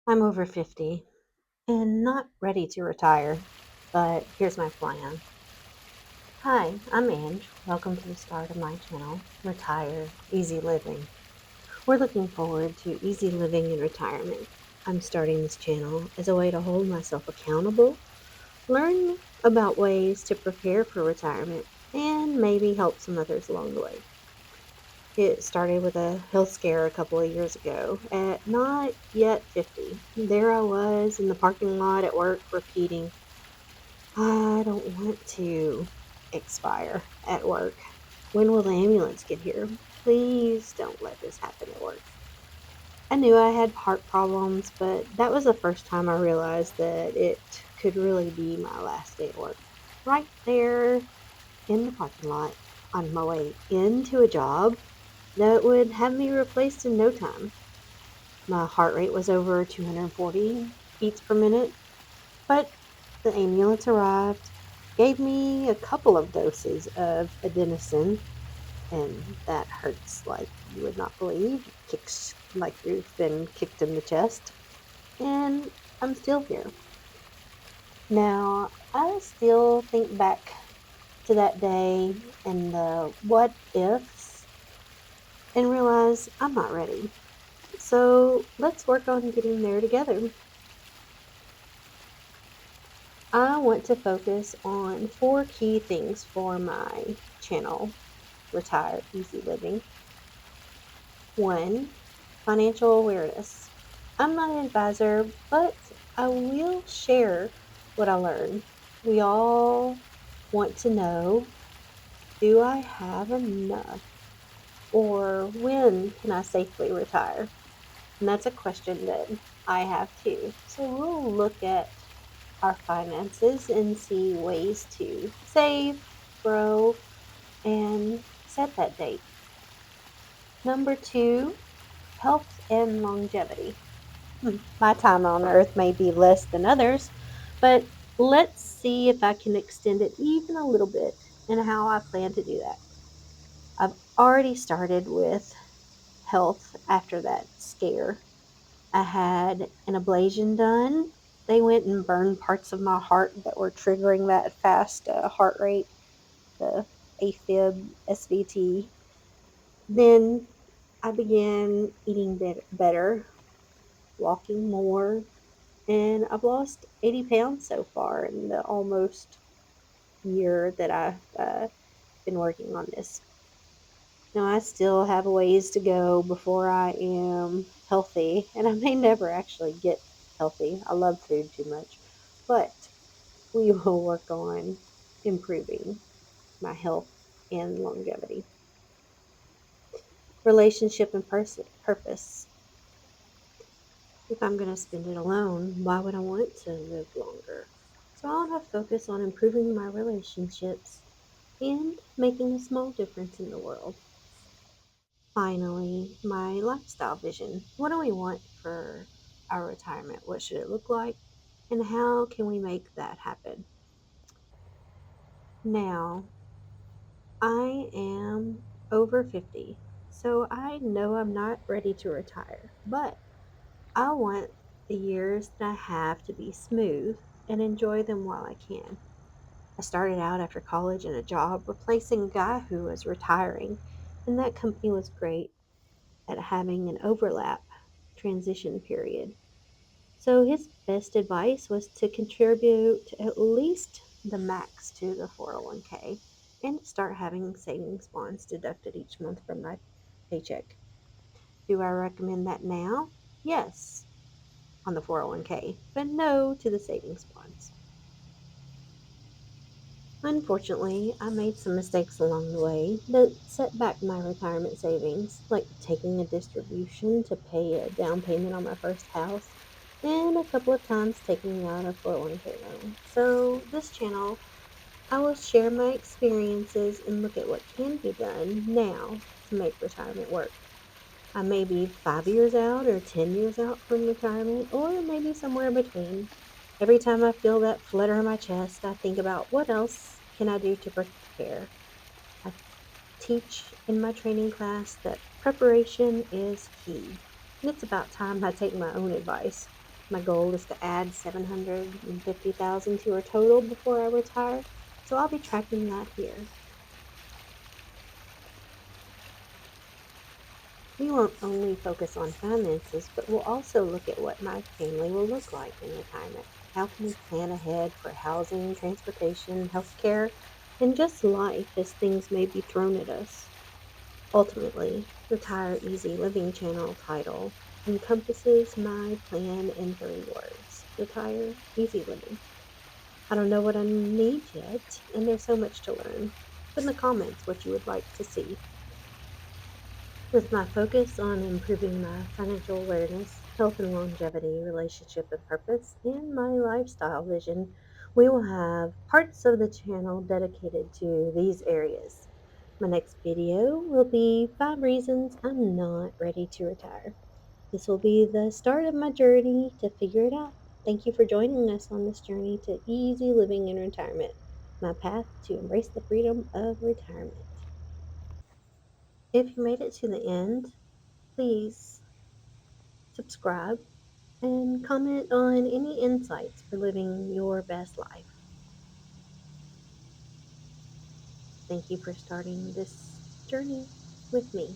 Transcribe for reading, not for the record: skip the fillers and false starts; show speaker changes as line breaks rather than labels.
I'm over 50 and not ready to retire, but here's my plan. Hi, I'm Ange. Welcome to the start of my channel, Retire Easy Living. We're looking forward to easy living in retirement. I'm starting this channel as a way to hold myself accountable, learn about ways to prepare for retirement, and maybe help some others along the way. It started with a health scare a couple of years ago at not yet 50. There I was in the parking lot at work repeating, I don't want to expire at work. When will the ambulance get here? Please don't let this happen at work. I knew I had heart problems, but that was the first time I realized that it could really be my last day at work. Right there in the parking lot on my way into a job that would have me replaced in no time. My heart rate was over 240 beats per minute, but the ambulance arrived, gave me a couple of doses of adenosine, and that hurts like you would not believe. Kicks like you've been kicked in the chest, and I'm still here. Now, I still think back to that day and the what ifs and realize I'm not ready. So let's work on getting there together. I want to focus on four key things for my channel, Retire Easy Living. One, financial awareness. I'm not an advisor, but I will share what I learned. We all want to know, do I have enough? Or when can I safely retire? And that's a question that I have too. So we'll look at our finances and see ways to save, grow, and set that date. Number two, health and longevity. My time on earth may be less than others, but let's see if I can extend it even a little bit and how I plan to do that. I've already started with health after that scare. I had an ablation done. They went and burned parts of my heart that were triggering that fast heart rate, the AFib, SVT. Then I began eating better, walking more, and I've lost 80 pounds so far in the almost year that I've been working on this. Now, I still have a ways to go before I am healthy, and I may never actually get healthy. I love food too much, but we will work on improving my health and longevity. Relationship and purpose. If I'm going to spend it alone, why would I want to live longer? So I'll have focus on improving my relationships and making a small difference in the world. Finally, my lifestyle vision. What do we want for our retirement? What should it look like? And how can we make that happen? Now, I am over 50, so I know I'm not ready to retire, but I want the years that I have to be smooth and enjoy them while I can. I started out after college in a job replacing a guy who was retiring, and that company was great at having an overlap transition period. So his best advice was to contribute at least the max to the 401k and to start having savings bonds deducted each month from my paycheck. Do I recommend that now? Yes, on the 401k, but no to the savings bonds. Unfortunately, I made some mistakes along the way that set back my retirement savings, like taking a distribution to pay a down payment on my first house, and a couple of times taking out a 401k loan. So, this channel, I will share my experiences and look at what can be done now to make retirement work. I may be 5 years out or 10 years out from retirement, or maybe somewhere in between. Every time I feel that flutter in my chest, I think about what else can I do to prepare. I teach in my training class that preparation is key. And it's about time I take my own advice. My goal is to add 750,000 to our total before I retire, so I'll be tracking that here. We won't only focus on finances, but we'll also look at what my family will look like in retirement. How can we plan ahead for housing, transportation, healthcare, and just life as things may be thrown at us? Ultimately, Retire Easy Living channel title encompasses my plan in 3 words: retire easy living. I don't know what I need yet, and there's so much to learn. Put in the comments what you would like to see. With my focus on improving my financial awareness, health and longevity, relationship and purpose, and my lifestyle vision, we will have parts of the channel dedicated to these areas. My next video will be 5 reasons I'm not ready to retire. This will be the start of my journey to figure it out. Thank you for joining us on this journey to easy living in retirement, my path to embrace the freedom of retirement. If you made it to the end, please subscribe and comment on any insights for living your best life. Thank you for starting this journey with me.